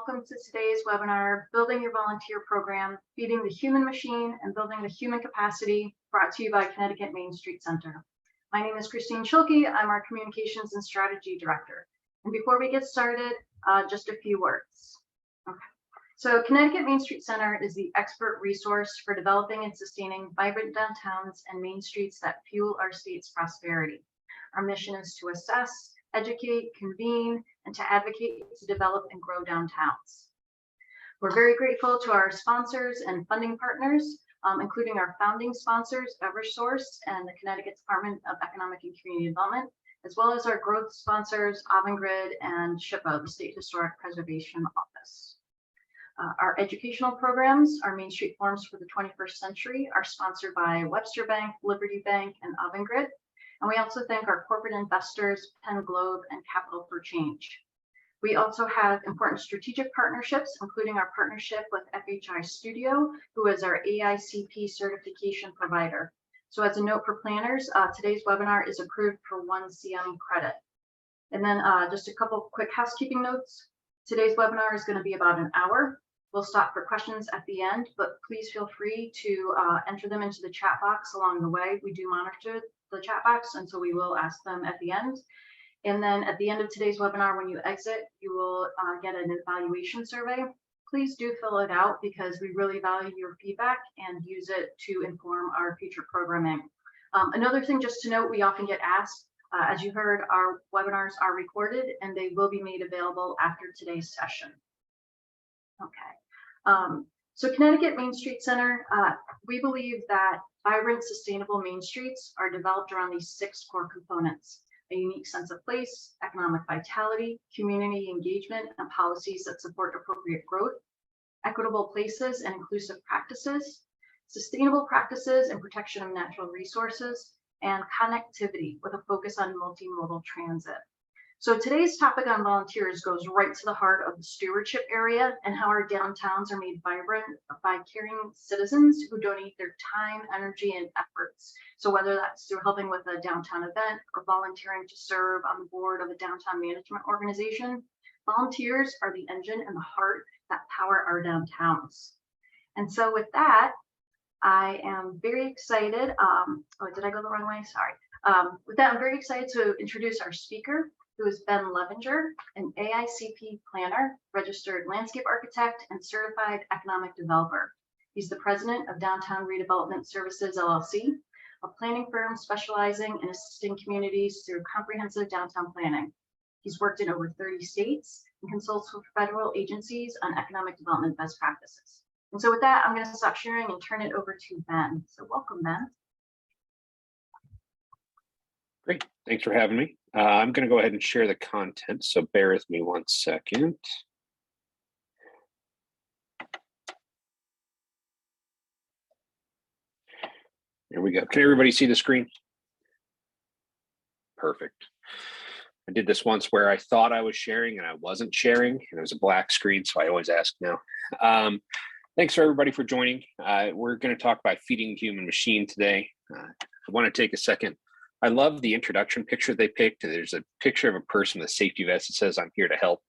welcome to today's webinar, Building Your Volunteer Program, Feeding the Human Machine and Building the Human Capacity, brought to you by Connecticut Main Street Center. My name is Christine Schilke. I'm our Communications and Strategy Director. And before we get started, just a few words. Okay. So Connecticut Main Street Center is the expert resource for developing and sustaining vibrant downtowns and main streets that fuel our state's prosperity. Our mission is to assess, educate, convene, and to advocate to develop and grow downtowns. We're very grateful to our sponsors and funding partners, including our founding sponsors, Eversource and the Connecticut Department of Economic and Community Development, as well as our growth sponsors, Avangrid and SHPA, the State Historic Preservation Office. Our educational programs, our Main Street Forums for the 21st Century, are sponsored by Webster Bank, Liberty Bank, and Avangrid. And we also thank our corporate investors, Penn Globe and Capital for Change. We also have important strategic partnerships, including our partnership with FHI Studio, who is our AICP certification provider. So as a note for planners, today's webinar is approved for 1 CM credit. And then just a couple quick housekeeping notes. Today's webinar is going to be about an hour. We'll stop for questions at the end, but please feel free to enter them into the chat box along the way. We do monitor the chat box, and so we will ask them at the end. And then at the end of today's webinar, when you exit, you will get an evaluation survey. Please do fill it out because we really value your feedback and use it to inform our future programming. Another thing just to note, we often get asked, as you heard, our webinars are recorded and they will be made available after today's session. Okay. So Connecticut Main Street Center, we believe that vibrant, sustainable main streets are developed around these 6 core components: a unique sense of place, economic vitality, community engagement, and policies that support appropriate growth, equitable places and inclusive practices, sustainable practices and protection of natural resources, and connectivity with a focus on multimodal transit. So today's topic on volunteers goes right to the heart of the stewardship area and how our downtowns are made vibrant by caring citizens who donate their time, energy, and efforts. So whether that's through helping with a downtown event or volunteering to serve on the board of a downtown management organization, volunteers are the engine and the heart that power our downtowns. And so with that, I am very excited. Oh, did I go the wrong way? Sorry. With that, I'm very excited to introduce our speaker, who is Ben Levenger, an AICP planner, registered landscape architect, and certified economic developer. He's the president of Downtown Redevelopment Services, LLC, a planning firm specializing in assisting communities through comprehensive downtown planning. He's worked in over 30 states and consults with federal agencies on economic development best practices. And so with that, I'm going to stop sharing and turn it over to Ben. So welcome, Ben. Great, thanks for having me. I'm going to go ahead and share the content, so bear with me 1 second. Here we go. Can everybody see the screen? Perfect. I did this once where I thought I was sharing and I wasn't sharing, and it was a black screen, so I always ask now. Thanks for everybody for joining. We're going to talk about feeding the human machine today. I want to take a second. I love the introduction picture they picked. There's a picture of a person with a safety vest that says, "I'm here to help."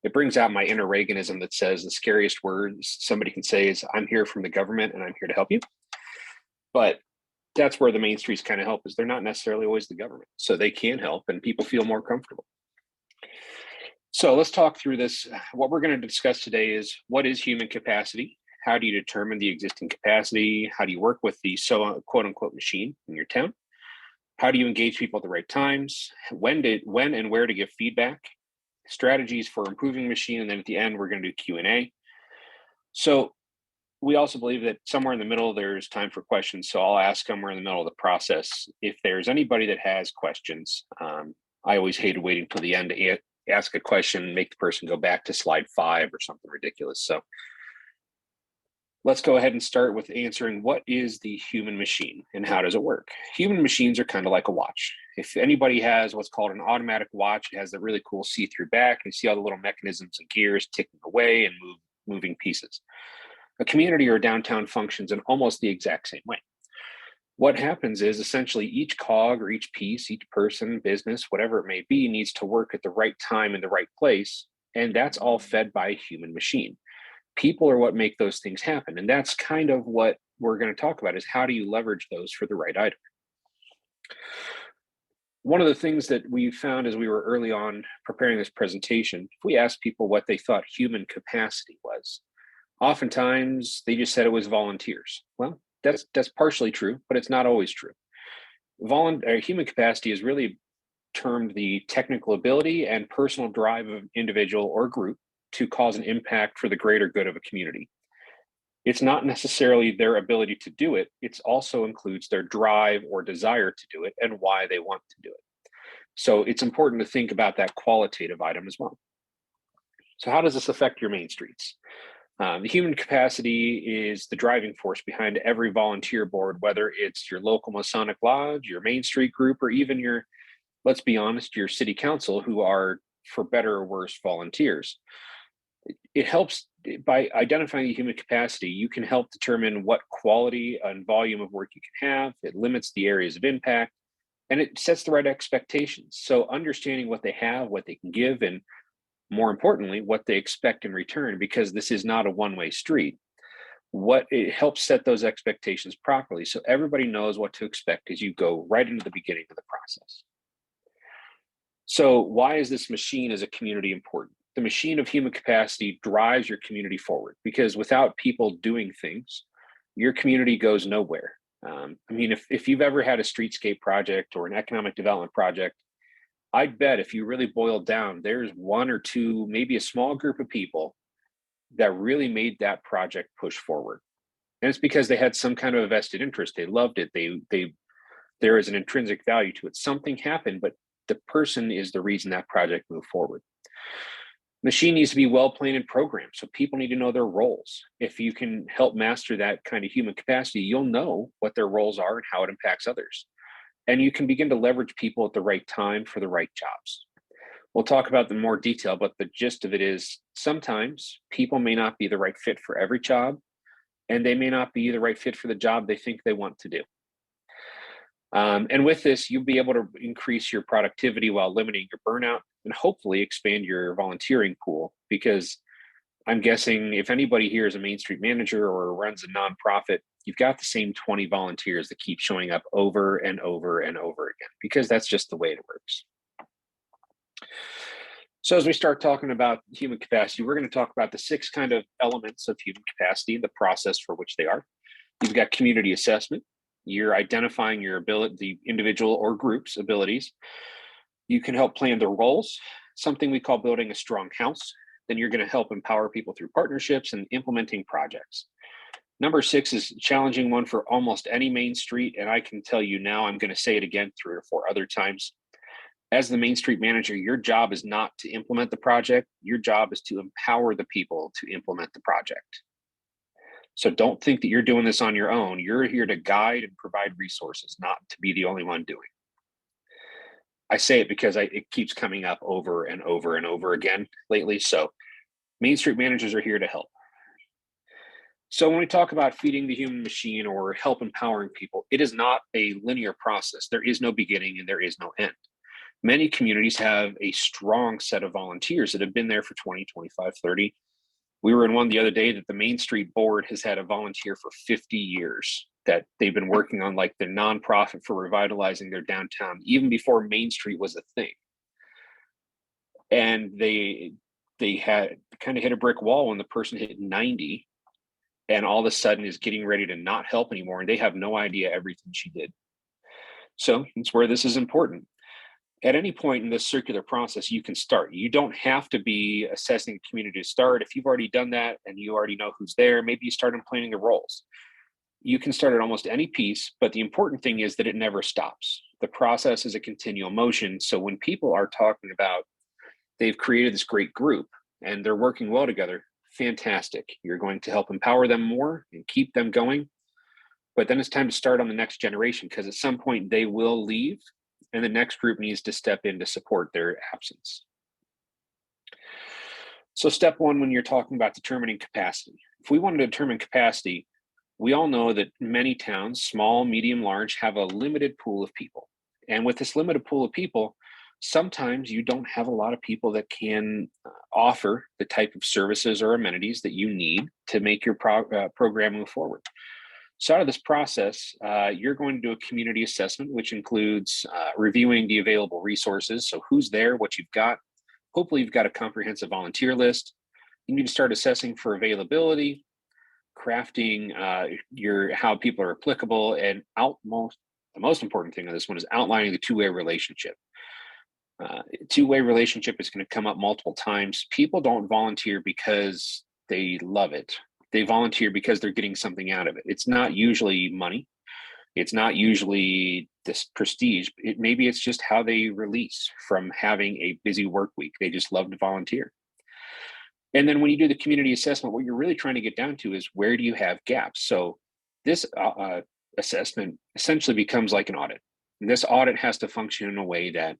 It brings out my inner Reaganism that says the scariest words somebody can say is, "I'm here from the government and I'm here to help you." But that's where the main streets kind of help, is they're not necessarily always the government. So they can help and people feel more comfortable. So let's talk through this. What we're going to discuss today is, what is human capacity? How do you determine the existing capacity? How do you work with the quote unquote machine in your town? How do you engage people at the right times? When and where to give feedback? Strategies for improving the machine, and then at the end we're going to do Q&A. So we also believe that somewhere in the middle there's time for questions. So I'll ask somewhere in the middle of the process if there's anybody that has questions. I always hated waiting till the end to ask a question and make the person go back to slide 5 or something ridiculous. So let's go ahead and start with answering, what is the human machine and how does it work? Human machines are kind of like a watch. If anybody has what's called an automatic watch, it has the really cool see-through back. You see all the little mechanisms and gears ticking away and moving pieces. A community or downtown functions in almost the exact same way. What happens is essentially each cog or each piece, each person, business, whatever it may be, needs to work at the right time in the right place And that's all fed by a human machine. People are what make those things happen. And that's kind of what we're going to talk about, is how do you leverage those for the right item? One of the things that we found as we were early on preparing this presentation, if we asked people what they thought human capacity was, oftentimes they just said it was volunteers. Well, that's partially true, but it's not always true. Human capacity is really termed the technical ability and personal drive of an individual or group to cause an impact for the greater good of a community. It's not necessarily their ability to do it, it also includes their drive or desire to do it and why they want to do it. So it's important to think about that qualitative item as well. So how does this affect your main streets? The human capacity is the driving force behind every volunteer board, whether it's your local Masonic Lodge, your Main Street group, or even your, let's be honest, your city council, who are, for better or worse, volunteers. It helps by identifying the human capacity. You can help determine what quality and volume of work you can have. It limits the areas of impact, and it sets the right expectations. So understanding what they have, what they can give, and more importantly, what they expect in return, because this is not a one-way street. What it helps set those expectations properly, so everybody knows what to expect as you go right into the beginning of the process. So why is this machine as a community important? The machine of human capacity drives your community forward, because without people doing things, your community goes nowhere. I mean, if you've ever had a streetscape project or an economic development project, I'd bet if you really boil down, there's one or two, maybe a small group of people that really made that project push forward. And it's because they had some kind of a vested interest. They loved it. There is an intrinsic value to it. Something happened, but the person is the reason that project moved forward. Machine needs to be well planned and programmed, so people need to know their roles. If you can help master that kind of human capacity, you'll know what their roles are and how it impacts others. And you can begin to leverage people at the right time for the right jobs. We'll talk about them in more detail, but the gist of it is sometimes people may not be the right fit for every job, and they may not be the right fit for the job they think they want to do. And with this, you'll be able to increase your productivity while limiting your burnout and hopefully expand your volunteering pool, because I'm guessing if anybody here is a Main Street manager or runs a nonprofit, you've got the same 20 volunteers that keep showing up over and over and over again, because that's just the way it works. So as we start talking about human capacity, we're going to talk about the 6 kind of elements of human capacity, the process for which they are. You've got community assessment. You're identifying your ability, the individual or group's abilities. You can help plan their roles, something we call building a strong house. Then you're going to help empower people through partnerships and implementing projects. Number 6 is a challenging one for almost any Main Street, and I can tell you now, I'm going to say it again 3 or 4 other times. As the Main Street manager, your job is not to implement the project. Your job is to empower the people to implement the project. So don't think that you're doing this on your own. You're here to guide and provide resources, not to be the only one doing. I say it because it keeps coming up over and over and over again lately. So Main Street managers are here to help. So when we talk about feeding the human machine or help empowering people, it is not a linear process. There is no beginning and there is no end. Many communities have a strong set of volunteers that have been there for 20, 25, 30. We were in one the other day that the Main Street board has had a volunteer for 50 years that they've been working on, like their nonprofit for revitalizing their downtown, even before Main Street was a thing. And they had kind of hit a brick wall when the person hit 90 and all of a sudden is getting ready to not help anymore. And they have no idea everything she did. So it's where this is important. At any point in this circular process, you can start. You don't have to be assessing the community to start. If you've already done that and you already know who's there, maybe you start planning the roles. You can start at almost any piece, but the important thing is that it never stops. The process is a continual motion. So when people are talking about they've created this great group and they're working well together, fantastic. You're going to help empower them more and keep them going. But then it's time to start on the next generation, because at some point they will leave and the next group needs to step in to support their absence. So step 1, when you're talking about determining capacity, if we want to determine capacity, we all know that many towns, small, medium, large, have a limited pool of people. And with this limited pool of people, Sometimes you don't have a lot of people that can offer the type of services or amenities that you need to make your program move forward. So out of this process, you're going to do a community assessment, which includes reviewing the available resources. So who's there, what you've got. Hopefully you've got a comprehensive volunteer list. You need to start assessing for availability, crafting how people are applicable, and the most important thing on this one is outlining the two-way relationship. Two-way relationship is going to come up multiple times. People don't volunteer because they love it. They volunteer because they're getting something out of it. It's not usually money. It's not usually this prestige. Maybe it's just how they release from having a busy work week. They just love to volunteer. And then when you do the community assessment, what you're really trying to get down to is, where do you have gaps? So this assessment essentially becomes like an audit. And this audit has to function in a way that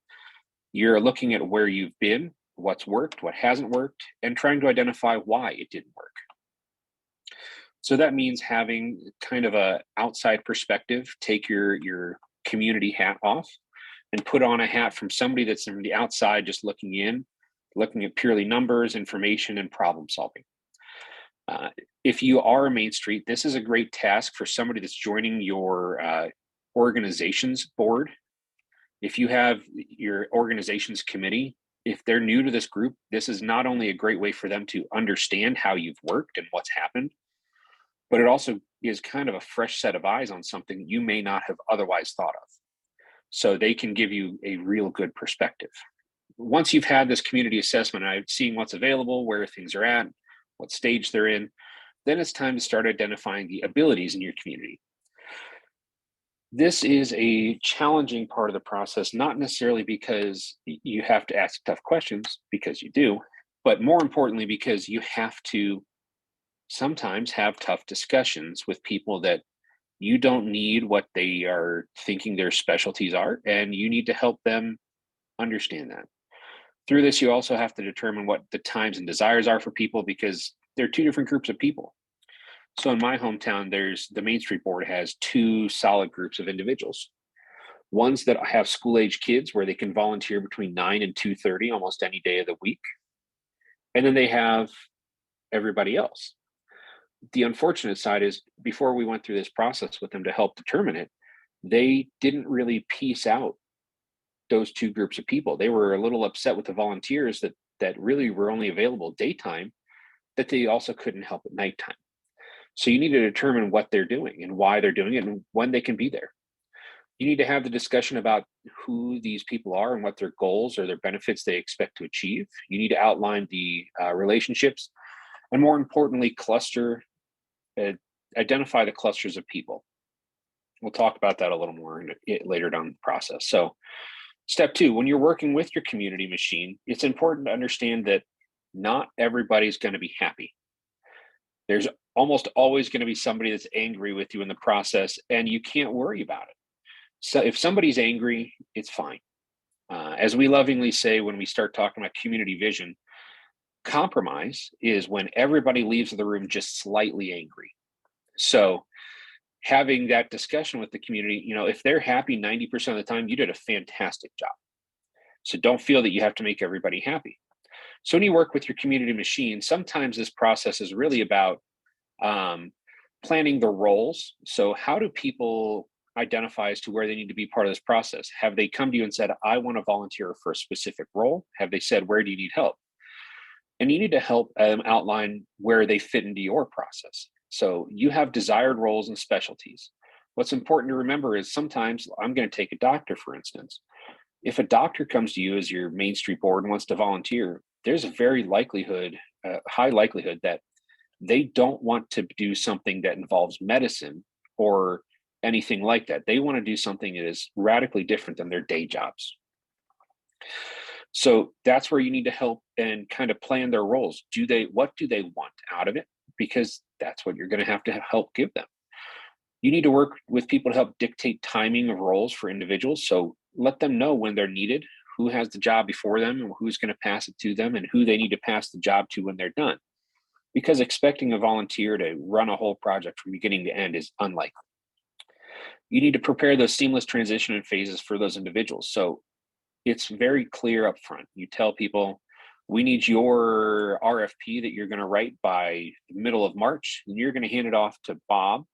you're looking at where you've been, what's worked, what hasn't worked, and trying to identify why it didn't work. So that means having kind of a outside perspective, take your community hat off and put on a hat from somebody that's from the outside, just looking in, looking at purely numbers, information, and problem solving. If you are a Main Street, this is a great task for somebody that's joining your organization's board. If you have your organization's committee, if they're new to this group, this is not only a great way for them to understand how you've worked and what's happened, but it also is kind of a fresh set of eyes on something you may not have otherwise thought of. So they can give you a real good perspective. Once you've had this community assessment, seeing what's available, where things are at, what stage they're in, then it's time to start identifying the abilities in your community. This is a challenging part of the process, not necessarily because you have to ask tough questions, because you do, but more importantly, because you have to sometimes have tough discussions with people that you don't need what they are thinking their specialties are, and you need to help them understand that. Through this, you also have to determine what the times and desires are for people, because they're two different groups of people. So in my hometown, the Main Street Board has two solid groups of individuals. Ones that have school-age kids where they can volunteer between 9 and 2:30 almost any day of the week. And then they have everybody else. The unfortunate side is, before we went through this process with them to help determine it, they didn't really piece out those two groups of people. They were a little upset with the volunteers that really were only available daytime, that they also couldn't help at nighttime. So you need to determine what they're doing and why they're doing it and when they can be there. You need to have the discussion about who these people are and what their goals or their benefits they expect to achieve. You need to outline the relationships, and more importantly, identify the clusters of people. We'll talk about that a little more later down the process. So step 2, when you're working with your community machine, it's important to understand that not everybody's going to be happy. There's almost always going to be somebody that's angry with you in the process, and you can't worry about it. So if somebody's angry, it's fine. As we lovingly say when we start talking about community vision, compromise is when everybody leaves the room just slightly angry. So having that discussion with the community, if they're happy 90% of the time, you did a fantastic job. So don't feel that you have to make everybody happy. So when you work with your community machine, sometimes this process is really about planning the roles. So how do people identify as to where they need to be part of this process? Have they come to you and said, I want to volunteer for a specific role? Have they said, where do you need help? And you need to help outline where they fit into your process. So you have desired roles and specialties. What's important to remember is, sometimes I'm going to take a doctor, for instance. If a doctor comes to you as your Main Street Board and wants to volunteer, there's a high likelihood that they don't want to do something that involves medicine or anything like that. They want to do something that is radically different than their day jobs. So that's where you need to help and kind of plan their roles. What do they want out of it? Because that's what you're going to have to help give them. You need to work with people to help dictate timing of roles for individuals. So let them know when they're needed, who has the job before them and who's going to pass it to them, and who they need to pass the job to when they're done. Because expecting a volunteer to run a whole project from beginning to end is unlikely. You need to prepare those seamless transition and phases for those individuals. So It's very clear up front. You tell people, we need your RFP that you're going to write by the middle of March, and you're going to hand it off to Bob,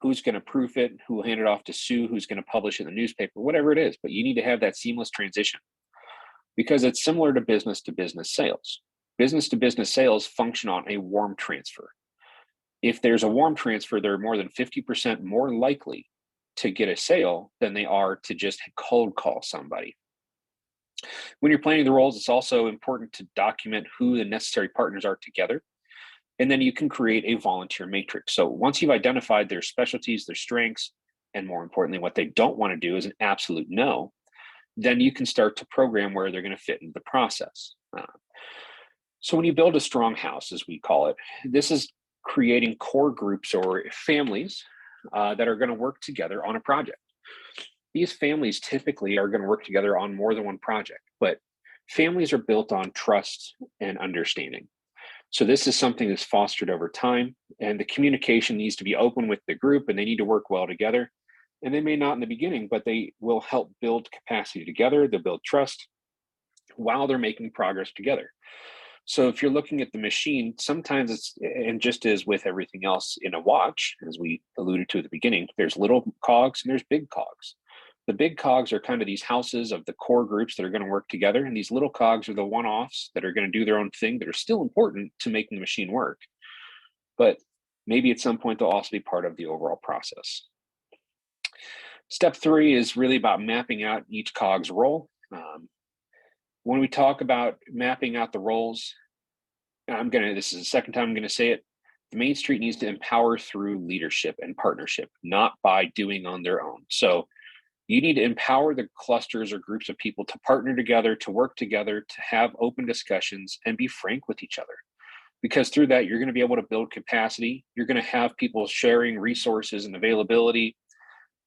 who's going to proof it, who will hand it off to Sue, who's going to publish it in the newspaper, whatever it is. But you need to have that seamless transition, because it's similar to business sales. Business to business sales function on a warm transfer. If there's a warm transfer, they're more than 50% more likely to get a sale than they are to just cold call somebody. When you're planning the roles, it's also important to document who the necessary partners are together. And then you can create a volunteer matrix. So once you've identified their specialties, their strengths, and more importantly, what they don't want to do is an absolute no, then you can start to program where they're going to fit into the process. So when you build a strong house, as we call it, this is creating core groups or families that are going to work together on a project. These families typically are going to work together on more than one project, but families are built on trust and understanding. So this is something that's fostered over time, and the communication needs to be open with the group, and they need to work well together. And they may not in the beginning, but they will help build capacity together. They'll build trust while they're making progress together. So if you're looking at the machine, sometimes it's, and just as with everything else in a watch, as we alluded to at the beginning, there's little cogs and there's big cogs. The big cogs are kind of these houses of the core groups that are going to work together. And these little cogs are the one-offs that are going to do their own thing that are still important to making the machine work. But maybe at some point, they'll also be part of the overall process. Step 3 is really about mapping out each cog's role. When we talk about mapping out the roles, this is the second time I'm going to say it, the Main Street needs to empower through leadership and partnership, not by doing on their own. So you need to empower the clusters or groups of people to partner together, to work together, to have open discussions and be frank with each other. Because through that, you're going to be able to build capacity. You're going to have people sharing resources and availability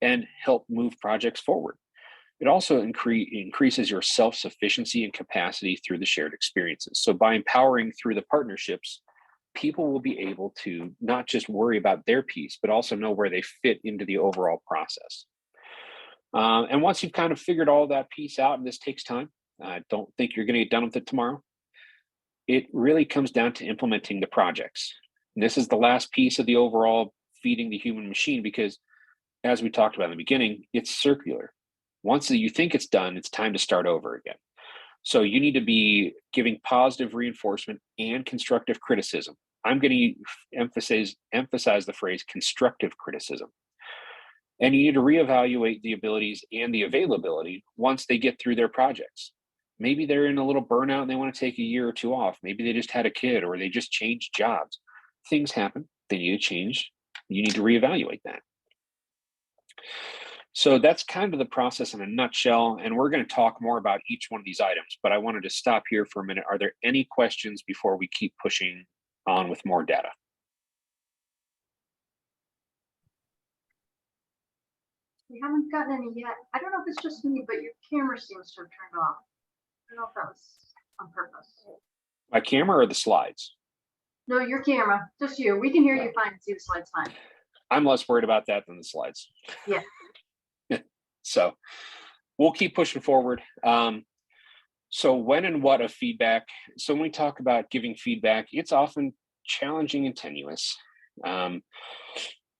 and help move projects forward. It also increases your self-sufficiency and capacity through the shared experiences. So by empowering through the partnerships, people will be able to not just worry about their piece, but also know where they fit into the overall process. And once you've kind of figured all that piece out, and this takes time, I don't think you're going to get done with it tomorrow, it really comes down to implementing the projects. And this is the last piece of the overall feeding the human machine, because as we talked about in the beginning, it's circular. Once you think it's done, it's time to start over again. So you need to be giving positive reinforcement and constructive criticism. I'm going to emphasize the phrase constructive criticism. And you need to reevaluate the abilities and the availability once they get through their projects. Maybe they're in a little burnout and they want to take a year or two off. Maybe they just had a kid or they just changed jobs. Things happen. They need to change. You need to reevaluate that. So that's kind of the process in a nutshell. And we're going to talk more about each one of these items, but I wanted to stop here for a minute. Are there any questions before we keep pushing on with more data? We haven't gotten any yet. I don't know if it's just me, but your camera seems to have turned off. I don't know if that was on purpose. My camera or the slides? No, your camera, just you. We can hear you fine and see the slides fine. I'm less worried about that than the slides. Yeah. So we'll keep pushing forward. So when and what of feedback? So when we talk about giving feedback, it's often challenging and tenuous.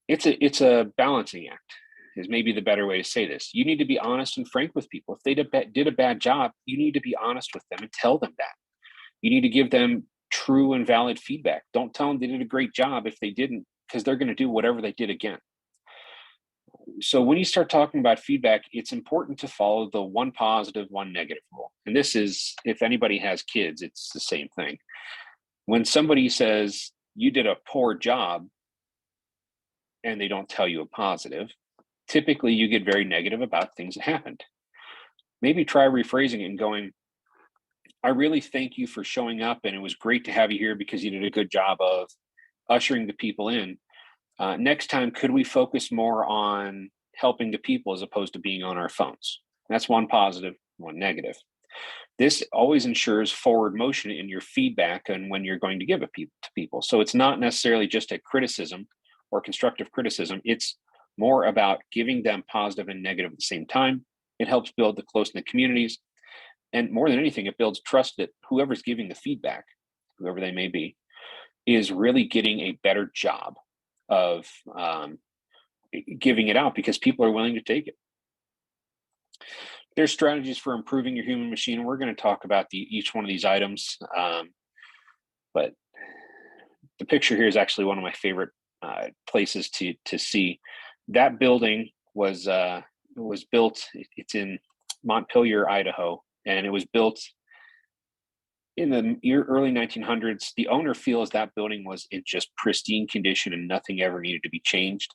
It's a balancing act, is maybe the better way to say this. You need to be honest and frank with people. If they did a bad job, you need to be honest with them and tell them that. You need to give them true and valid feedback. Don't tell them they did a great job if they didn't, because they're going to do whatever they did again. So when you start talking about feedback, it's important to follow the one positive, one negative rule. And this is, if anybody has kids, it's the same thing. When somebody says you did a poor job and they don't tell you a positive, typically you get very negative about things that happened. Maybe try rephrasing it and going, I really thank you for showing up, and it was great to have you here because you did a good job of ushering the people in. Next time, could we focus more on helping the people as opposed to being on our phones? That's one positive, one negative. This always ensures forward motion in your feedback and when you're going to give it to people. So it's not necessarily just a criticism or constructive criticism. It's more about giving them positive and negative at the same time. It helps build the close-knit communities. And more than anything, it builds trust that whoever's giving the feedback, whoever they may be, is really getting a better job of giving it out because people are willing to take it. There's strategies for improving your human machine. We're going to talk about each one of these items, but the picture here is actually one of my favorite places to see. That building was built. It's in Montpelier, Idaho, and it was built in the early 1900s. The owner feels that building was in just pristine condition and nothing ever needed to be changed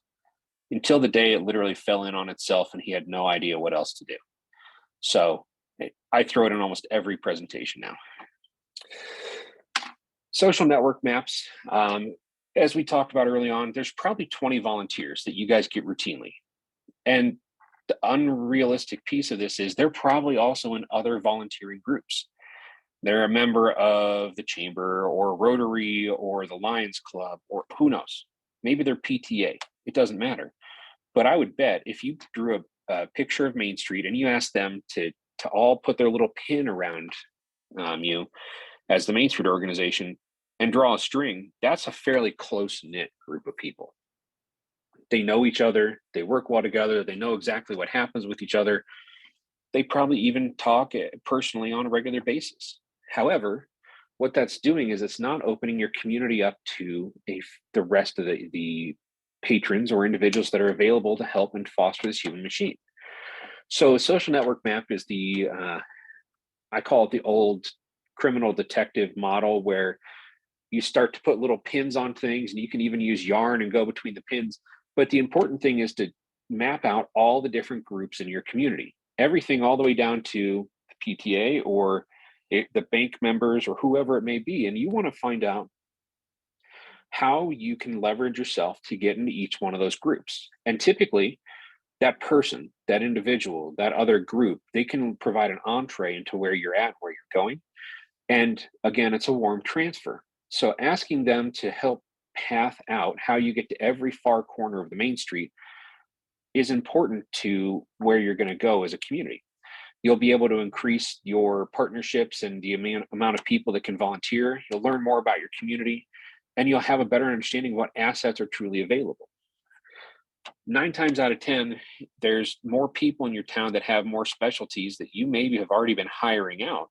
until the day it literally fell in on itself and he had no idea what else to do. So I throw it in almost every presentation now. Social network maps. As we talked about early on, there's probably 20 volunteers that you guys get routinely. And the unrealistic piece of this is they're probably also in other volunteering groups. They're a member of the chamber or Rotary or the Lions Club, or who knows, maybe they're PTA. It doesn't matter. But I would bet if you drew a picture of Main Street and you asked them to all put their little pin around you as the Main Street organization and draw a string, that's a fairly close-knit group of people. They know each other, they work well together, they know exactly what happens with each other. They probably even talk personally on a regular basis. However, what that's doing is it's not opening your community up to the rest of the patrons or individuals that are available to help and foster this human machine. So a social network map is I call it the old criminal detective model, where you start to put little pins on things, and you can even use yarn and go between the pins. But the important thing is to map out all the different groups in your community, everything all the way down to the PTA or the bank members or whoever it may be. And you want to find out how you can leverage yourself to get into each one of those groups. And typically that person, that individual, that other group, they can provide an entree into where you're at, where you're going. And again, it's a warm transfer. So asking them to help path out how you get to every far corner of the Main Street is important to where you're going to go as a community. You'll be able to increase your partnerships and the amount of people that can volunteer. You'll learn more about your community, and you'll have a better understanding of what assets are truly available. 9 times out of 10, there's more people in your town that have more specialties that you maybe have already been hiring out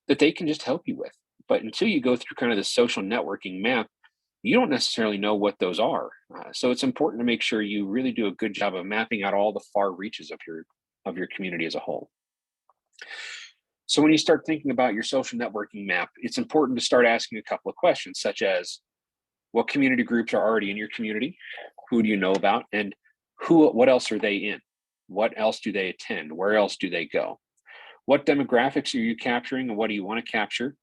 that they can just help you with. But until you go through kind of the social networking map, you don't necessarily know what those are. So it's important to make sure you really do a good job of mapping out all the far reaches of your community as a whole. So when you start thinking about your social networking map, it's important to start asking a couple of questions, such as what community groups are already in your community? Who do you know about? And what else are they in? What else do they attend? Where else do they go? What demographics are you capturing, and what do you want to capture?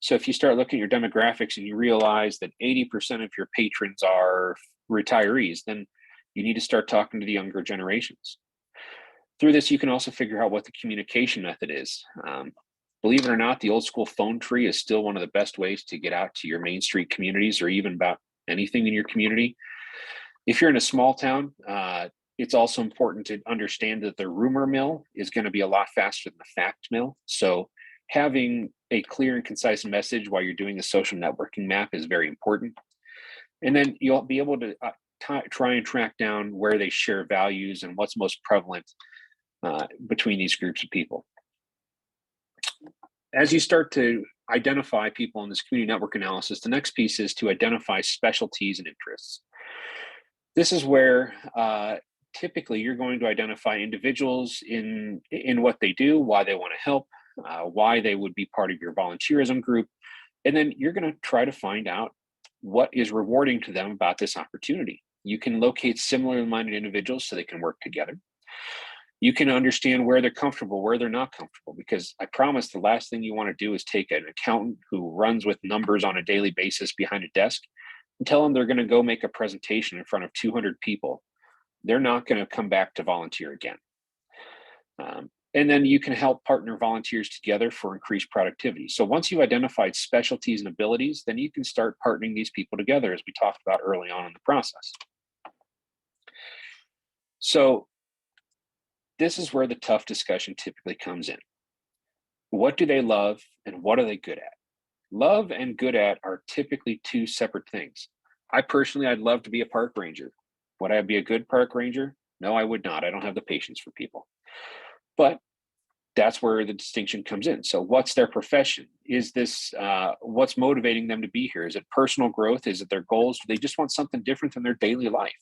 So if you start looking at your demographics and you realize that 80% of your patrons are retirees, then you need to start talking to the younger generations. Through this, you can also figure out what the communication method is. Believe it or not, the old school phone tree is still one of the best ways to get out to your Main Street communities, or even about anything in your community. If you're in a small town, it's also important to understand that the rumor mill is going to be a lot faster than the fact mill. So having a clear and concise message while you're doing the social networking map is very important. And then you'll be able to try and track down where they share values and what's most prevalent between these groups of people. As you start to identify people in this community network analysis, the next piece is to identify specialties and interests. This is where typically you're going to identify individuals in what they do, why they want to help, why they would be part of your volunteerism group. And then you're going to try to find out what is rewarding to them about this opportunity. You can locate similarly minded individuals so they can work together. You can understand where they're comfortable, where they're not comfortable, because I promise the last thing you want to do is take an accountant who runs with numbers on a daily basis behind a desk and tell them they're going to go make a presentation in front of 200 people. They're not going to come back to volunteer again. And then you can help partner volunteers together for increased productivity. So once you've identified specialties and abilities, then you can start partnering these people together, as we talked about early on in the process. So this is where the tough discussion typically comes in. What do they love and what are they good at? Love and good at are typically two separate things. I'd love to be a park ranger. Would I be a good park ranger? No, I would not. I don't have the patience for people. But that's where the distinction comes in. So what's their profession? Is this what's motivating them to be here? Is it personal growth? Is it their goals? Do they just want something different than their daily life?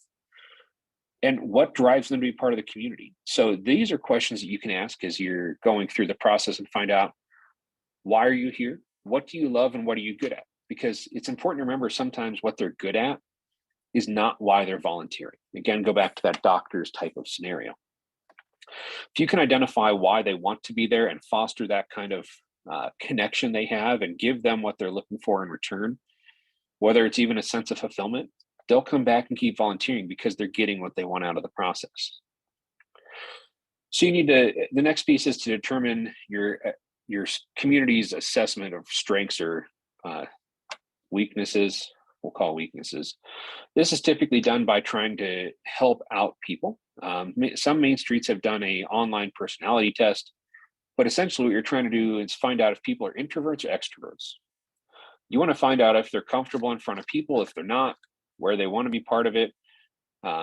And what drives them to be part of the community? So these are questions that you can ask as you're going through the process and find out, why are you here? What do you love and what are you good at? Because it's important to remember sometimes what they're good at is not why they're volunteering. Again, go back to that doctor's type of scenario. If you can identify why they want to be there and foster that kind of connection they have and give them what they're looking for in return, whether it's even a sense of fulfillment, they'll come back and keep volunteering because they're getting what they want out of the process. So the next piece is to determine your community's assessment of strengths or weaknesses. We'll call weaknesses. This is typically done by trying to help out people. Some main streets have done an online personality test, but essentially what you're trying to do is find out if people are introverts or extroverts. You want to find out if they're comfortable in front of people, if they're not, where they want to be part of it,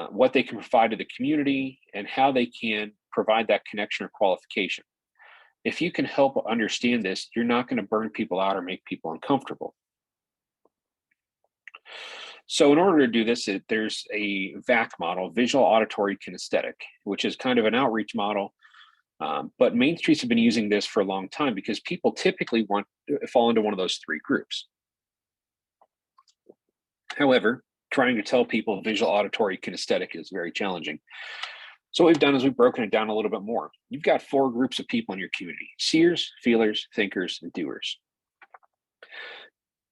what they can provide to the community, and how they can provide that connection or qualification. If you can help understand this, you're not going to burn people out or make people uncomfortable. So in order to do this, there's a VAC model, visual, auditory, kinesthetic, which is kind of an outreach model. But Main Streets have been using this for a long time because people typically fall into one of those three groups. However, trying to tell people visual, auditory, kinesthetic is very challenging. So what we've done is we've broken it down a little bit more. You've got four groups of people in your community: seers, feelers, thinkers, and doers.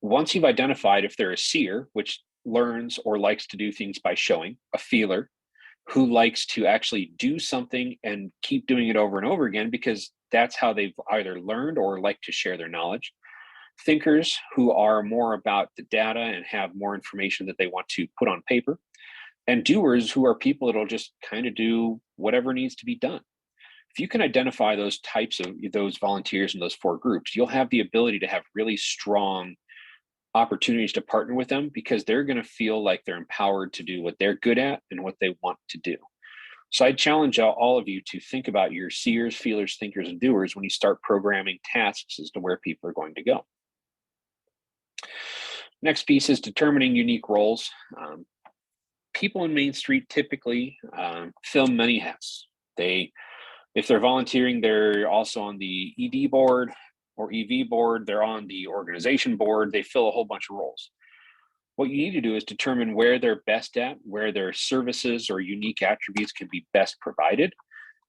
Once you've identified if they're a seer, which learns or likes to do things by showing, a feeler, who likes to actually do something and keep doing it over and over again because that's how they've either learned or like to share their knowledge. Thinkers, who are more about the data and have more information that they want to put on paper. And doers, who are people that'll just kind of do whatever needs to be done. If you can identify those types of those volunteers in those four groups, you'll have the ability to have really strong opportunities to partner with them because they're going to feel like they're empowered to do what they're good at and what they want to do. So I challenge all of you to think about your seers, feelers, thinkers, and doers when you start programming tasks as to where people are going to go. Next piece is determining unique roles. People in Main Street typically fill many hats. If they're volunteering, they're also on the ED board or EV board, they're on the organization board, they fill a whole bunch of roles. What you need to do is determine where they're best at, where their services or unique attributes can be best provided,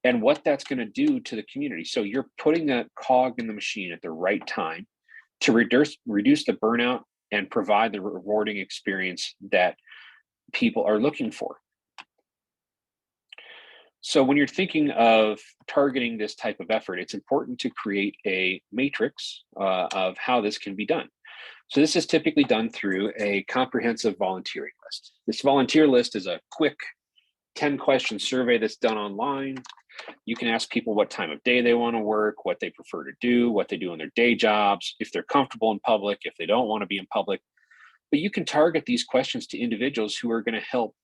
and what that's going to do to the community. So you're putting that cog in the machine at the right time to reduce the burnout and provide the rewarding experience that people are looking for. So when you're thinking of targeting this type of effort, it's important to create a matrix of how this can be done. So this is typically done through a comprehensive volunteering list. This volunteer list is a quick 10-question survey that's done online. You can ask people what time of day they want to work, what they prefer to do, what they do in their day jobs, if they're comfortable in public, if they don't want to be in public. But you can target these questions to individuals who are going to help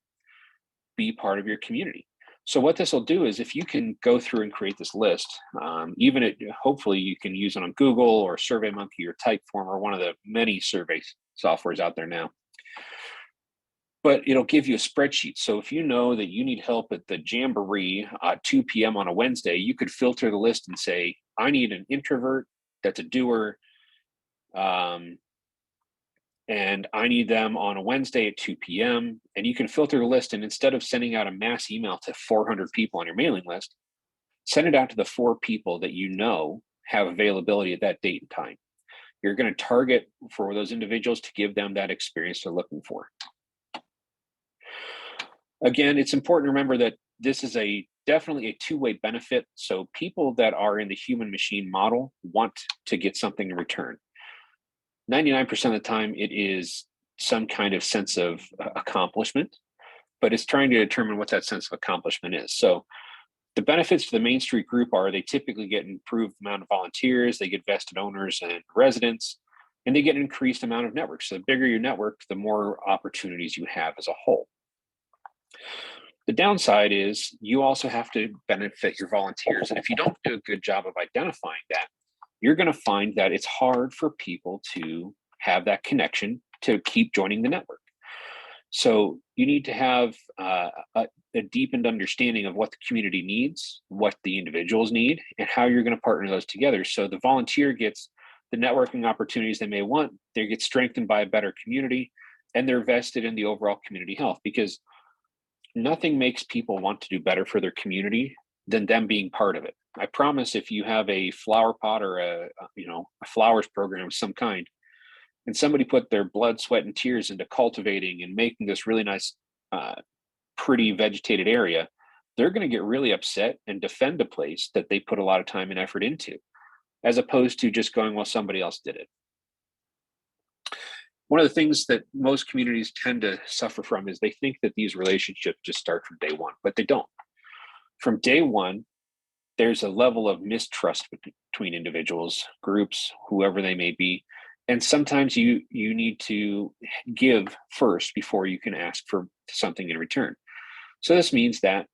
be part of your community. So what this will do is if you can go through and create this list, hopefully you can use it on Google or SurveyMonkey or Typeform or one of the many survey softwares out there now. But it'll give you a spreadsheet. So if you know that you need help at the Jamboree at 2 p.m. on a Wednesday, you could filter the list and say, I need an introvert that's a doer, and I need them on a Wednesday at 2 p.m. And you can filter the list. And instead of sending out a mass email to 400 people on your mailing list, send it out to the 4 people that you know have availability at that date and time. You're going to target for those individuals to give them that experience they're looking for. Again, it's important to remember that this is definitely a two-way benefit. So people that are in the human machine model want to get something in return. 99% of the time, it is some kind of sense of accomplishment, but it's trying to determine what that sense of accomplishment is. So The benefits to the Main Street group are they typically get an improved amount of volunteers, they get vested owners and residents, and they get an increased amount of network. So the bigger your network, the more opportunities you have as a whole. The downside is you also have to benefit your volunteers. And if you don't do a good job of identifying that, you're going to find that it's hard for people to have that connection to keep joining the network. So you need to have a deepened understanding of what the community needs, what the individuals need, and how you're going to partner those together. So the volunteer gets the networking opportunities they may want, they get strengthened by a better community, and they're vested in the overall community health, because nothing makes people want to do better for their community than them being part of it. I promise if you have a flower pot or a flowers program of some kind, and somebody put their blood, sweat, and tears into cultivating and making this really nice, pretty vegetated area, they're going to get really upset and defend a place that they put a lot of time and effort into, as opposed to just going, well, somebody else did it. One of the things that most communities tend to suffer from is they think that these relationships just start from day one, but they don't. From day one, there's a level of mistrust between individuals, groups, whoever they may be. And sometimes you need to give first before you can ask for something in return. So this means that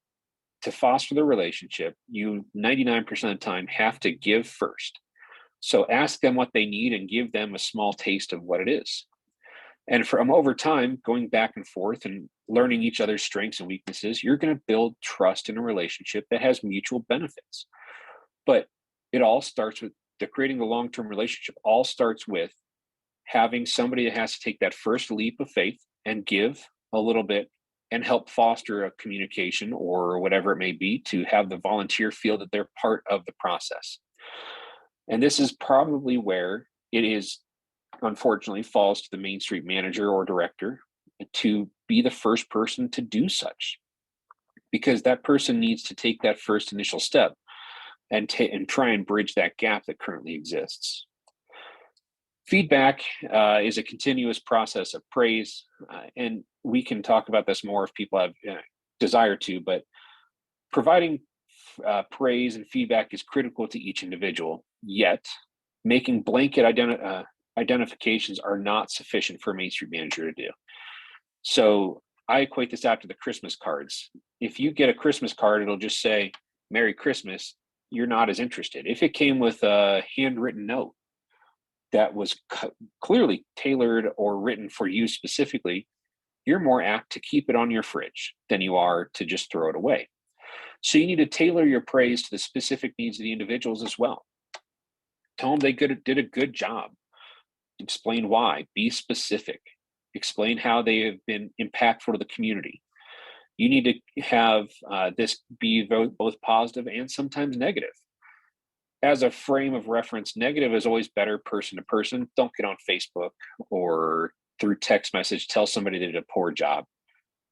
to foster the relationship, you 99% of the time have to give first. So ask them what they need and give them a small taste of what it is. And from over time, going back and forth and learning each other's strengths and weaknesses, you're going to build trust in a relationship that has mutual benefits. But it all starts with creating a long-term relationship, all starts with having somebody that has to take that first leap of faith and give a little bit and help foster a communication or whatever it may be to have the volunteer feel that they're part of the process. And this is probably where it is, unfortunately, falls to the Main Street manager or director to be the first person to do such, because that person needs to take that first initial step and try and bridge that gap that currently exists. Feedback is a continuous process of praise, and we can talk about this more if people have desire to, but providing praise and feedback is critical to each individual, yet making blanket identifications are not sufficient for a Main Street manager to do. So I equate this out to the Christmas cards. If you get a Christmas card, it'll just say, Merry Christmas, you're not as interested. If it came with a handwritten note that was clearly tailored or written for you specifically, you're more apt to keep it on your fridge than you are to just throw it away. So you need to tailor your praise to the specific needs of the individuals as well. Tell them they did a good job. Explain why. Be specific. Explain how they have been impactful to the community. You need to have this be both positive and sometimes negative. As a frame of reference, negative is always better person to person. Don't get on Facebook or through text message, tell somebody they did a poor job.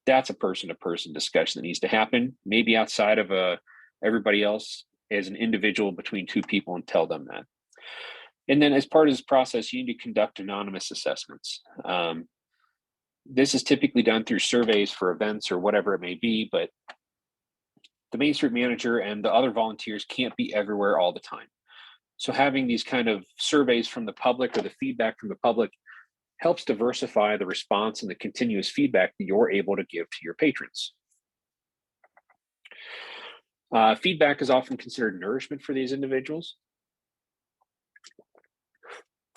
That's a person to person discussion that needs to happen, maybe outside of everybody else, as an individual between two people, and tell them that. And then as part of this process, you need to conduct anonymous assessments. This is typically done through surveys for events or whatever it may be, but the Main Street manager and the other volunteers can't be everywhere all the time. So having these kind of surveys from the public or the feedback from the public helps diversify the response and the continuous feedback that you're able to give to your patrons. Feedback is often considered nourishment for these individuals.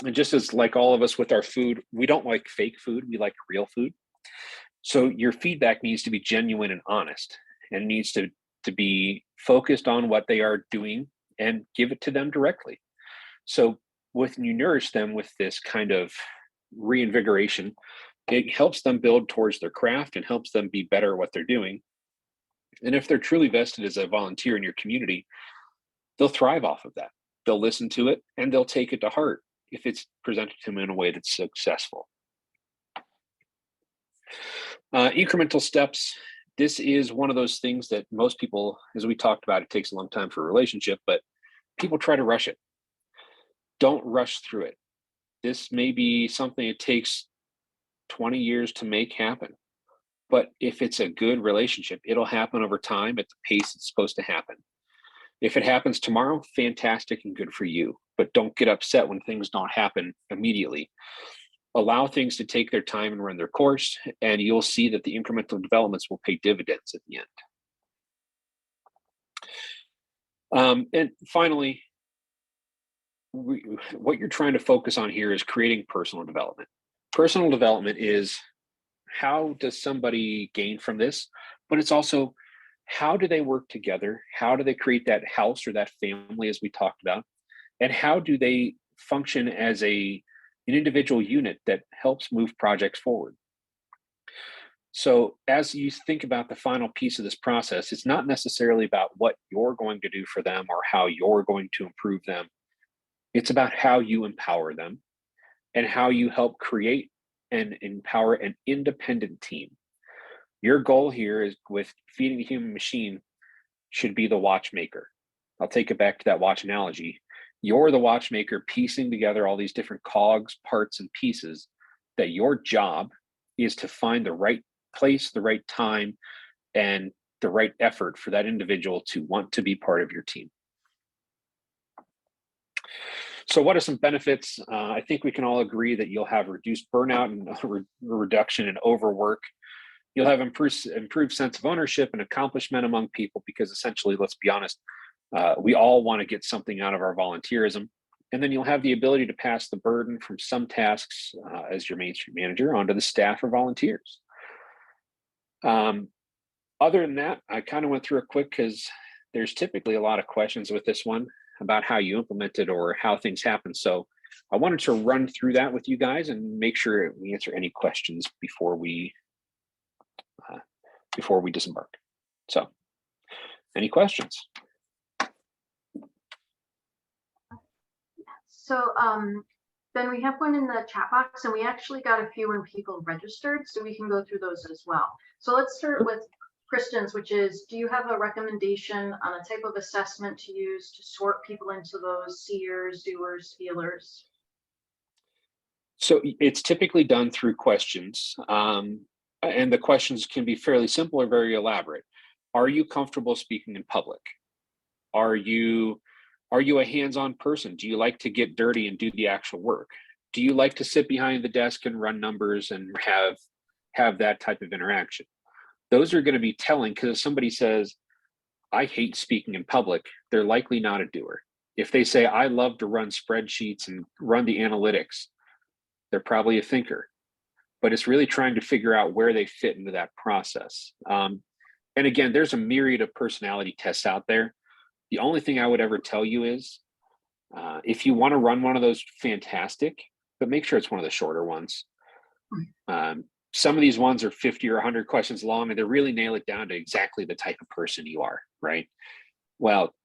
And just as like all of us with our food, we don't like fake food, we like real food. So your feedback needs to be genuine and honest, and needs to be focused on what they are doing and give it to them directly. So when you nourish them with this kind of reinvigoration, it helps them build towards their craft and helps them be better at what they're doing. And if they're truly vested as a volunteer in your community, they'll thrive off of that. They'll listen to it and they'll take it to heart if it's presented to them in a way that's successful. Incremental steps. This is one of those things that most people, as we talked about, it takes a long time for a relationship, but people try to rush it. Don't rush through it. This may be something it takes 20 years to make happen. But if it's a good relationship, it'll happen over time at the pace it's supposed to happen. If it happens tomorrow, fantastic and good for you, but don't get upset when things don't happen immediately. Allow things to take their time and run their course, and you'll see that the incremental developments will pay dividends at the end. And finally, what you're trying to focus on here is creating personal development. Personal development is how does somebody gain from this, but it's also how do they work together? How do they create that house or that family, as we talked about? And how do they function as an individual unit that helps move projects forward? So as you think about the final piece of this process, it's not necessarily about what you're going to do for them or how you're going to improve them. It's about how you empower them and how you help create and empower an independent team. Your goal here is with feeding the human machine should be the watchmaker. I'll take it back to that watch analogy. You're the watchmaker piecing together all these different cogs, parts, and pieces that your job is to find the right place, the right time, and the right effort for that individual to want to be part of your team. So what are some benefits? I think we can all agree that you'll have reduced burnout and reduction in overwork. You'll have improved sense of ownership and accomplishment among people because essentially, let's be honest, we all want to get something out of our volunteerism. And then you'll have the ability to pass the burden from some tasks as your Main Street manager onto the staff or volunteers. Other than that, I kind of went through it quick because there's typically a lot of questions with this one about how you implement it or how things happen. So I wanted to run through that with you guys and make sure we answer any questions before we disembark. So any questions? So then we have one in the chat box, and we actually got a few when people registered, so we can go through those as well. So let's start with Kristen's, which is, do you have a recommendation on a type of assessment to use to sort people into those seers, doers, feelers? So it's typically done through questions, and the questions can be fairly simple or very elaborate. Are you comfortable speaking in public? Are you a hands-on person? Do you like to get dirty and do the actual work? Do you like to sit behind the desk and run numbers and have that type of interaction? Those are going to be telling, because if somebody says, I hate speaking in public, they're likely not a doer. If they say, I love to run spreadsheets and run the analytics, they're probably a thinker. But it's really trying to figure out where they fit into that process. And again, there's a myriad of personality tests out there. The only thing I would ever tell you is, if you want to run one of those, fantastic, but make sure it's one of the shorter ones. Some of these ones are 50 or 100 questions long, and they really nail it down to exactly the type of person you are, right? Well,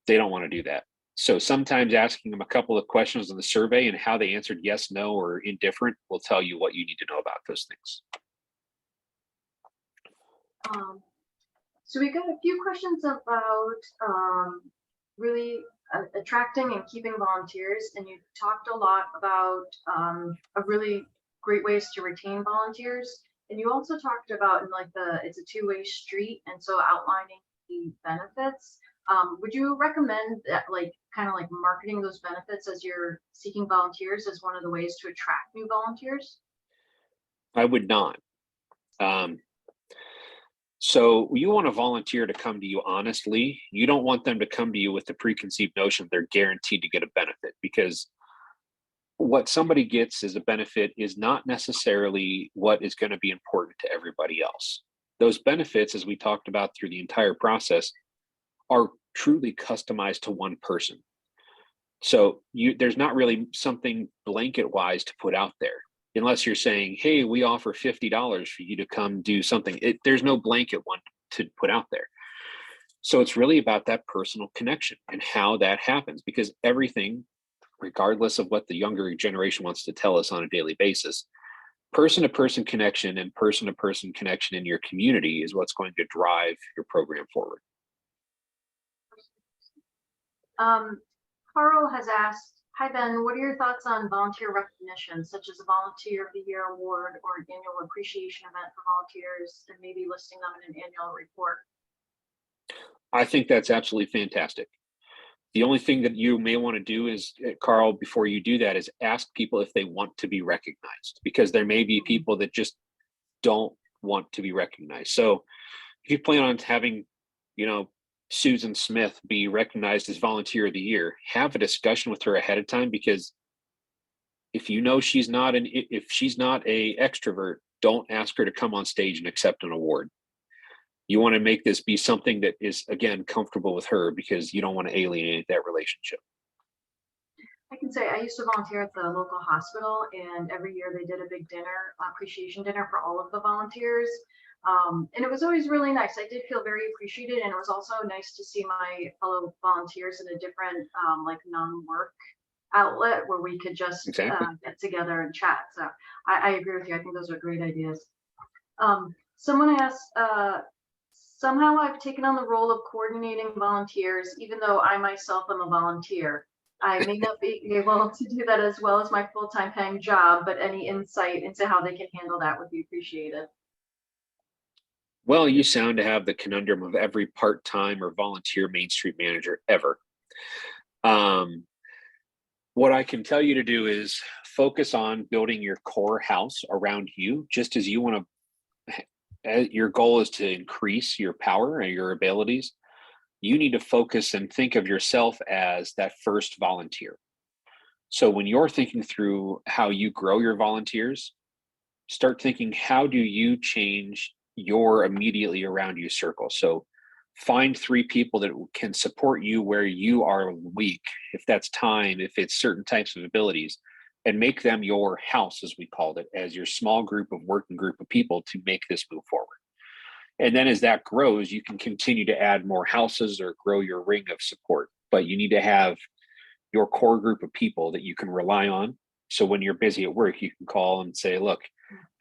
they don't want to do that. So sometimes asking them a couple of questions on the survey and how they answered yes, no, or indifferent will tell you what you need to know about those things. So we got a few questions about really attracting and keeping volunteers, and you talked a lot about a really great ways to retain volunteers, and you also talked about in like it's a two-way street, and so outlining the benefits. Would you recommend that, like, kind of like marketing those benefits as you're seeking volunteers as one of the ways to attract new volunteers? I would not. So you want a volunteer to come to you honestly. You don't want them to come to you with the preconceived notion they're guaranteed to get a benefit, because what somebody gets as a benefit is not necessarily what is going to be important to everybody else. Those benefits, as we talked about through the entire process, are truly customized to one person. So there's not really something blanket wise to put out there. Unless you're saying, hey, we offer $50 for you to come do something. There's no blanket one to put out there. So it's really about that personal connection and how that happens, because everything, regardless of what the younger generation wants to tell us on a daily basis, person-to-person connection and person-to-person connection in your community is what's going to drive your program forward. Carl has asked, Hi, Ben. What are your thoughts on volunteer recognition, such as a Volunteer of the Year award or an annual appreciation event for volunteers, and maybe listing them in an annual report? I think that's absolutely fantastic. The only thing that you may want to do is, Carl, before you do that, is ask people if they want to be recognized, because there may be people that just don't want to be recognized. So if you plan on having, you know, Susan Smith be recognized as Volunteer of the Year, have a discussion with her ahead of time, because if you know if she's not a extrovert, don't ask her to come on stage and accept an award. You want to make this be something that is, again, comfortable with her, because you don't want to alienate that relationship. I can say I used to volunteer at the local hospital, and every year they did a big dinner, appreciation dinner for all of the volunteers. And it was always really nice. I did feel very appreciated, and it was also nice to see my fellow volunteers in a different, like non-work outlet where we could just Exactly. get together and chat. So I agree with you. I think those are great ideas. Someone asked, somehow I've taken on the role of coordinating volunteers, even though I myself am a volunteer. I may not be able to do that as well as my full-time paying job, but any insight into how they can handle that would be appreciated. Well, you sound to have the conundrum of every part-time or volunteer Main Street manager ever. Um, what I can tell you to do is focus on building your core house around you, just as you want to. Your goal is to increase your power and your abilities. You need to focus and think of yourself as that first volunteer. So when you're thinking through how you grow your volunteers, start thinking, how do you change your immediately around you circle? So find 3 people that can support you where you are weak, if that's time, if it's certain types of abilities, and make them your house, as we called it, as your small group of working group of people to make this move forward. And then as that grows, you can continue to add more houses or grow your ring of support. But you need to have your core group of people that you can rely on. So when you're busy at work, you can call and say, look,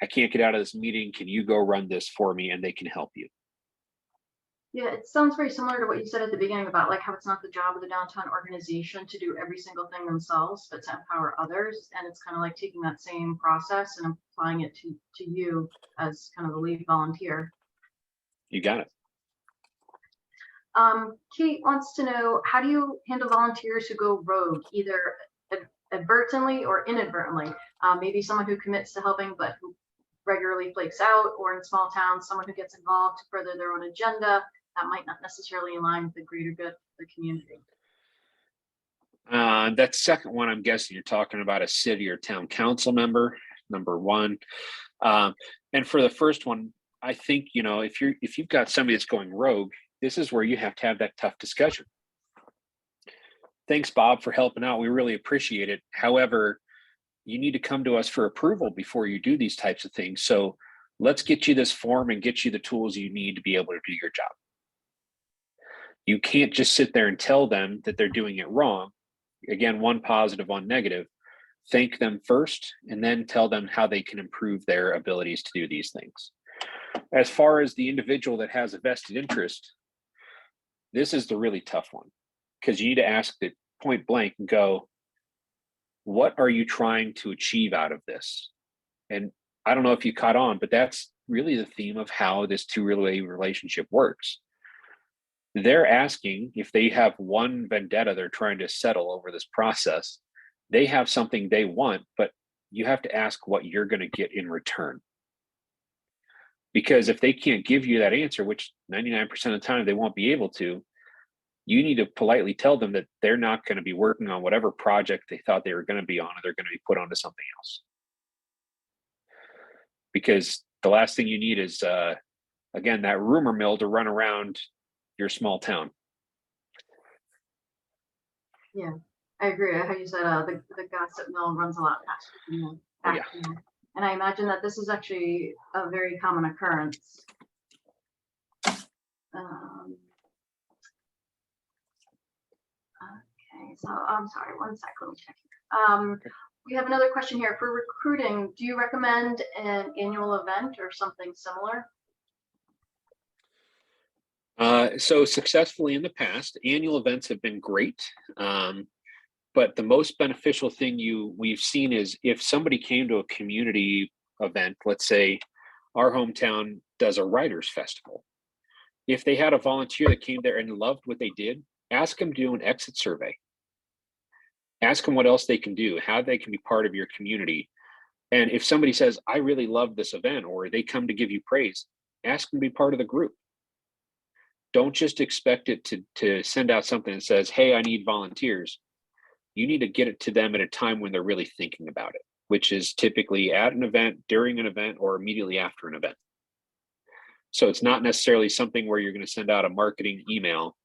I can't get out of this meeting. Can you go run this for me? And they can help you. Yeah, it sounds very similar to what you said at the beginning about like how it's not the job of the downtown organization to do every single thing themselves, but to empower others. And it's kind of like taking that same process and applying it to you as kind of the lead volunteer. You got it. Kate wants to know, how do you handle volunteers who go rogue, either advertently or inadvertently? Maybe someone who commits to helping but who regularly flakes out, or in small towns, someone who gets involved to further their own agenda that might not necessarily align with the greater good of the community. That second one, I'm guessing you're talking about a city or town council member, number one. And for the first one, I think, if you've got somebody that's going rogue, this is where you have to have that tough discussion. Thanks, Bob, for helping out. We really appreciate it. However, you need to come to us for approval before you do these types of things. So let's get you this form and get you the tools you need to be able to do your job. You can't just sit there and tell them that they're doing it wrong. Again, one positive, one negative. Thank them first, and then tell them how they can improve their abilities to do these things. As far as the individual that has a vested interest, this is the really tough one, because you need to ask it point blank and go, what are you trying to achieve out of this? And I don't know if you caught on, but that's really the theme of how this two-way relationship works. They're asking if they have one vendetta they're trying to settle over this process. They have something they want, but you have to ask what you're going to get in return. Because if they can't give you that answer, which 99% of the time they won't be able to, you need to politely tell them that they're not going to be working on whatever project they thought they were going to be on, or they're going to be put onto something else. Because the last thing you need is, again, that rumor mill to run around your small town. Yeah, I agree. How you said the gossip mill runs a lot faster than the fact mill. And I imagine that this is actually a very common occurrence. Okay, so I'm sorry, one sec, let me check here. We have another question here. For recruiting, do you recommend an annual event or something similar? So successfully in the past, annual events have been great. But the most beneficial thing we've seen is if somebody came to a community event, let's say our hometown does a writers festival. If they had a volunteer that came there and loved what they did, ask them to do an exit survey. Ask them what else they can do, how they can be part of your community. And if somebody says, I really love this event, or they come to give you praise, ask them to be part of the group. Don't just expect it to send out something that says, hey, I need volunteers. You need to get it to them at a time when they're really thinking about it, which is typically at an event, during an event, or immediately after an event. So it's not necessarily something where you're going to send out a marketing email.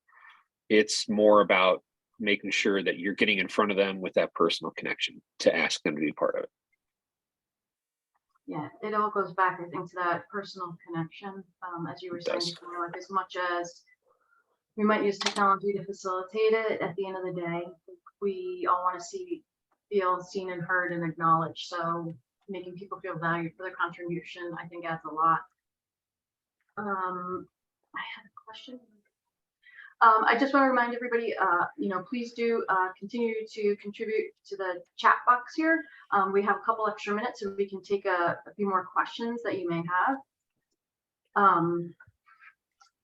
It's more about making sure that you're getting in front of them with that personal connection to ask them to be part of it. Yeah, it all goes back, I think, to that personal connection, as you were saying before, like as much as we might use technology to facilitate it, at the end of the day, we all want to feel seen and heard and acknowledged. So making people feel valued for their contribution, I think, adds a lot. I had a question. I just want to remind everybody, please do continue to contribute to the chat box here. We have a couple extra minutes so we can take a few more questions that you may have.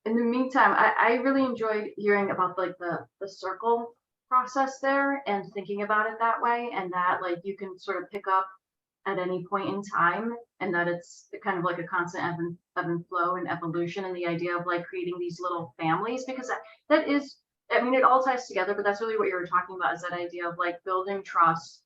In the meantime, I really enjoyed hearing about like the circle process there and thinking about it that way, and that like you can sort of pick up at any point in time, and that it's kind of like a constant ebb and flow and evolution, and the idea of like creating these little families, because that is, I mean, it all ties together, but that's really what you were talking about, is that idea of like building trust,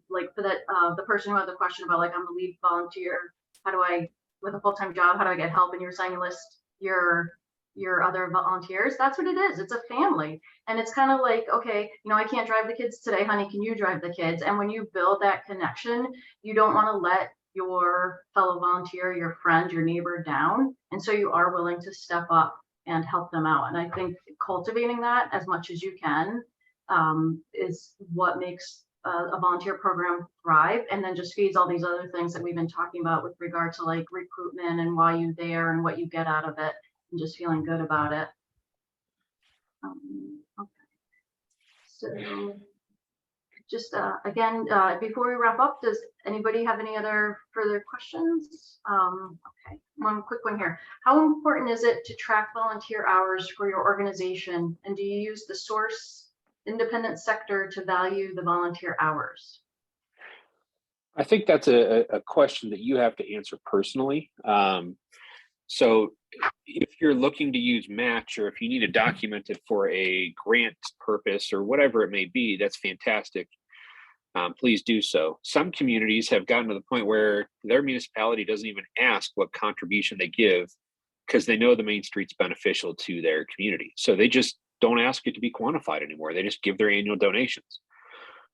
like for that the person who had the question about like, I'm a lead volunteer, how do I, with a full-time job, how do I get help? And you were saying list your other volunteers. That's what it is. It's a family. And it's kind of like, okay, I can't drive the kids today, honey, can you drive the kids? And when you build that connection, you don't want to let your fellow volunteer, your friend, your neighbor down. And so you are willing to step up and help them out. And I think cultivating that as much as you can is what makes a volunteer program thrive, and then just feeds all these other things that we've been talking about with regard to like recruitment and why you're there and what you get out of it, and just feeling good about it. Okay. So just again, before we wrap up, does anybody have any other further questions? Okay, one quick one here. How important is it to track volunteer hours for your organization? And do you use the source independent sector to value the volunteer hours? I think that's a question that you have to answer personally. So if you're looking to use Match, or if you need to document it for a grant purpose or whatever it may be, that's fantastic. Please do so. Some communities have gotten to the point where their municipality doesn't even ask what contribution they give, because they know the Main Street's beneficial to their community. So they just don't ask it to be quantified anymore. They just give their annual donations.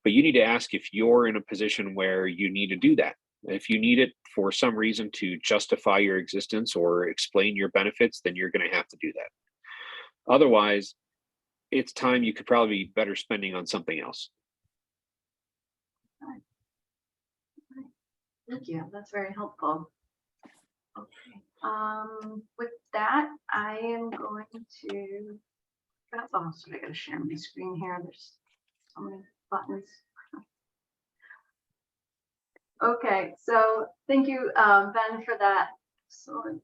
But you need to ask if you're in a position where you need to do that. If you need it for some reason to justify your existence or explain your benefits, then you're going to have to do that. Otherwise, it's time you could probably be better spending on something else. Thank you. That's very helpful. Okay. With that, I am going to. Oh, so I got to share my screen here. There's so many buttons. Okay, so thank you, Ben, for that excellent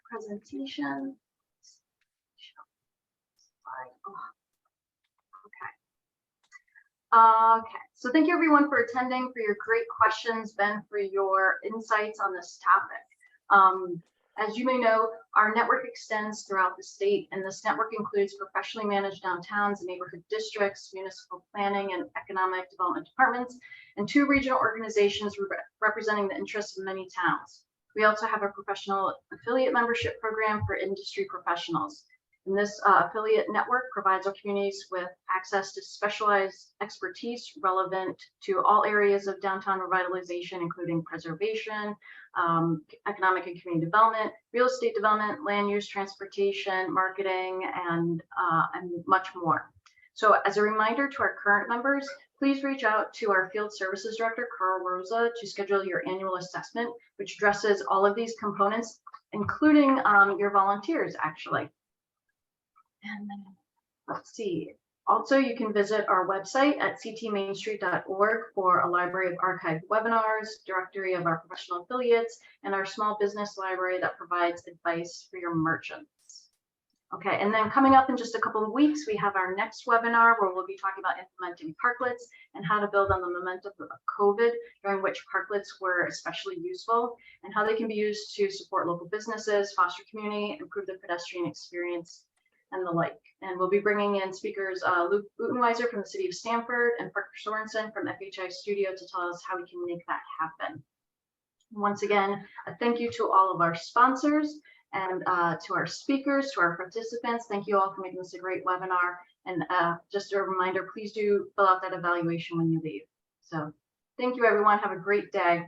presentation. Okay, so thank you everyone for attending, for your great questions, Ben, for your insights on this topic. As you may know, our network extends throughout the state, and this network includes professionally managed downtowns and neighborhood districts, municipal planning and economic development departments, and 2 regional organizations representing the interests of many towns. We also have a professional affiliate membership program for industry professionals. And this affiliate network provides our communities with access to specialized expertise relevant to all areas of downtown revitalization, including preservation, economic and community development, real estate development, land use, transportation, marketing, and much more. So as a reminder to our current members, please reach out to our Field Services Director, Carl Rosa, to schedule your annual assessment, which addresses all of these components, including your volunteers, actually. And then, let's see, Also, you can visit our website at ctmainstreet.org for a library of archived webinars, directory of our professional affiliates, and our small business library that provides advice for your merchants. Okay, and then coming up in just a couple of weeks, we have our next webinar where we'll be talking about implementing parklets and how to build on the momentum of COVID, during which parklets were especially useful, and how they can be used to support local businesses, foster community, improve the pedestrian experience, and the like. And we'll be bringing in speakers Luke Butenweiser from the city of Stamford and Parker Sorensen from FHI Studio to tell us how we can make that happen. Once again, a thank you to all of our sponsors and to our speakers, to our participants. Thank you all for making this a great webinar. And just a reminder, please do fill out that evaluation when you leave. So thank you, everyone. Have a great day.